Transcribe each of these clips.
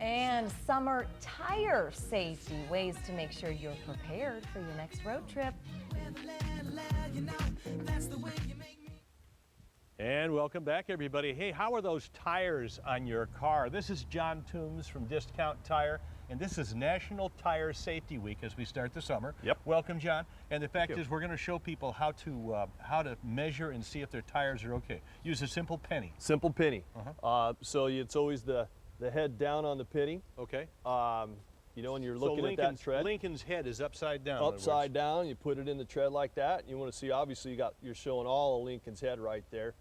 And summer tire safety, ways to make sure you're prepared for your next road trip. And welcome back, everybody. Hey, how are those tires on your car? This is John Toombs from Discount Tire, and this is National Tire Safety Week as we start the summer. Yep. Welcome, John. And the fact is, we're going to show people how to measure and see if their tires are okay. Use a simple penny. Simple penny. So it's always the head down on the penny. Okay. You know, when you're looking at that tread. Lincoln's head is upside down. Upside down. You put it in the tread like that. You want to see, obviously, you're showing all of Lincoln's head right there.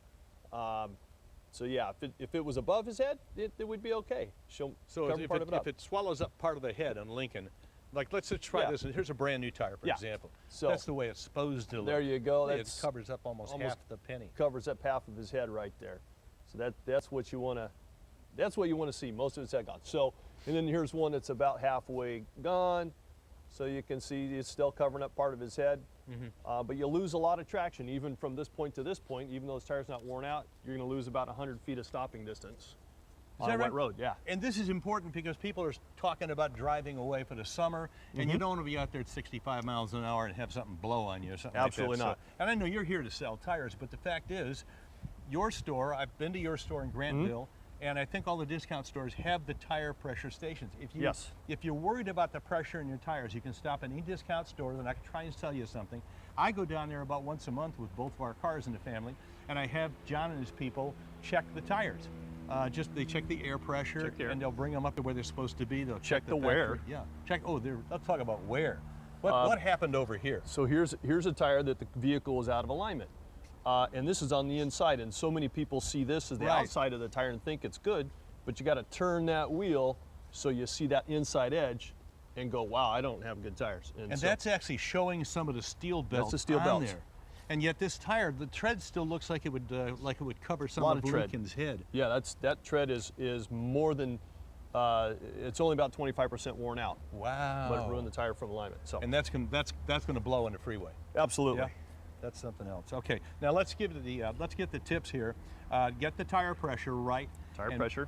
So yeah, if it was above his head, it would be okay. So if it swallows up part of the head on Lincoln, like let's just try this. Here's a brand new tire, for example. So that's the way it's supposed to look. There you go. It covers up almost half the penny. Covers up half of his head right there. So that's what you want to. That's what you want to see. Most of it's head gone. So, and then here's one that's about halfway gone. So you can see it's still covering up part of his head. But you lose a lot of traction even from this point to this point. Even though his tire's not worn out, you're going to lose about 100 feet of stopping distance on a wet road. Yeah. And this is important because people are talking about driving away for the summer, and you don't want to be out there at 65 miles an hour and have something blow on you or something Absolutely like that. not. So, and I know you're here to sell tires, but the fact is, your store, I've been to your store in Grantville, and I think all the discount stores have the tire pressure stations. If you're worried about the pressure in your tires, you can stop at any discount store, then I can try and sell you something. I go down there about once a month with both of our cars in the family, and I have John and his people check the tires. They check the air pressure, and they'll bring them up to where they're supposed to be. They'll check the wear. Yeah, check. Oh, let's talk about wear. What happened over here? So here's a tire that the vehicle was out of alignment. And this is on the inside, and so many people see this as the outside of the tire and think it's good, but you got to turn that wheel so you see that inside edge and go, wow, I don't have good tires. And so that's actually showing some of the steel belts on there. And yet this tire, the tread still looks like it would cover some of Lincoln's head. Yeah, that tread is more than, it's only about 25% worn out. Wow. But it ruined the tire from alignment. So. And that's gonna blow on the freeway. Absolutely. Yeah. That's something else. Okay, now let's get the tips here. Get the tire pressure right.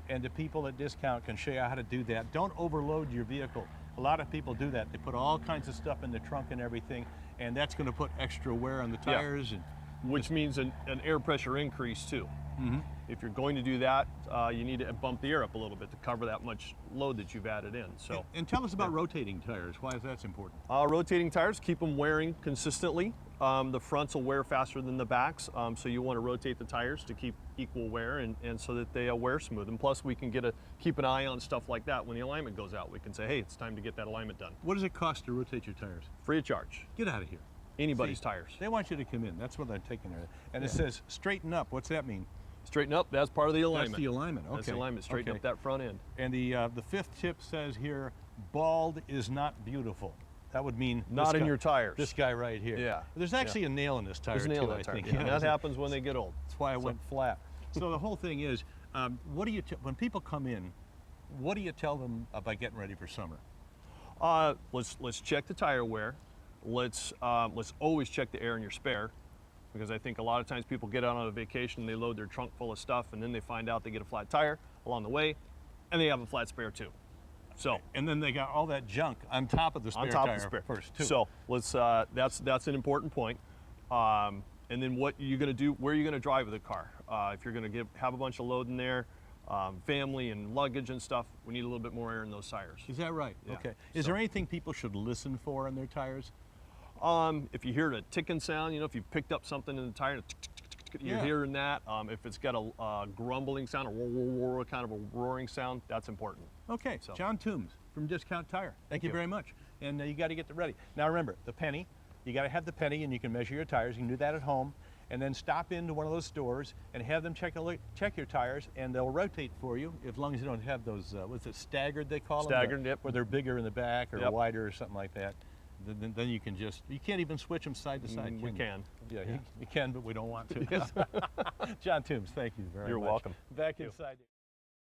And the people at Discount can show you how to do that. Don't overload your vehicle. A lot of people do that. They put all kinds of stuff in the trunk and everything, and that's going to put extra wear on the tires. And which means an air pressure increase too. If you're going to do that, you need to bump the air up a little bit to cover that much load that you've added in. So. And tell us about rotating tires. Why is that important? Rotating tires, keep them wearing consistently. The fronts will wear faster than the backs, so you want to rotate the tires to keep equal wear and so that they wear smooth. And plus, we can keep an eye on stuff like that. When the alignment goes out, we can say, hey, it's time to get that alignment done. What does it cost to rotate your tires? Free of charge. Get out of here. Anybody's tires. They want you to come in. That's what I'm taking there. And it says straighten up. What's that mean? Straighten up, that's part of the alignment. That's the alignment, okay. That's the alignment, straighten up that front end. And the fifth tip says here, bald is not beautiful. That would mean not in your tires. This guy right here. Yeah. There's actually a nail in this tire too, I think. Yeah, that happens when they get old. That's why I went flat. So the whole thing is, when people come in, what do you tell them about getting ready for summer? Let's check the tire wear. Let's always check the air in your spare, because I think a lot of times people get out on a vacation, they load their trunk full of stuff, and then they find out they get a flat tire along the way, and they have a flat spare too. So, and then they got all that junk on top of the spare tire first too. So that's an important point. And then what you're going to do, where you're going to drive with the car. If you're going to have a bunch of load in there, family and luggage and stuff, we need a little bit more air in those tires. Is that right? Yeah. Okay. Is there anything people should listen for in their tires? If you hear a ticking sound, if you picked up something in the tire, you're hearing that. If it's got a grumbling sound, a kind of a roaring sound, that's important. Okay, so. John Toombs from Discount Tire. Thank you very much. And you got to get ready. Now remember, the penny, you got to have the penny, and you can measure your tires. You can do that at home. And then stop into one of those stores and have them check your tires, and they'll rotate for you, as long as you don't have those, what's it, staggered they call them? Staggered, yep. Where they're bigger in the back or wider or something like that. Then you can you can't even switch them side to side. We can. Yeah, you can, but we don't want to. John Toombs, thank you very much. You're welcome. Back inside.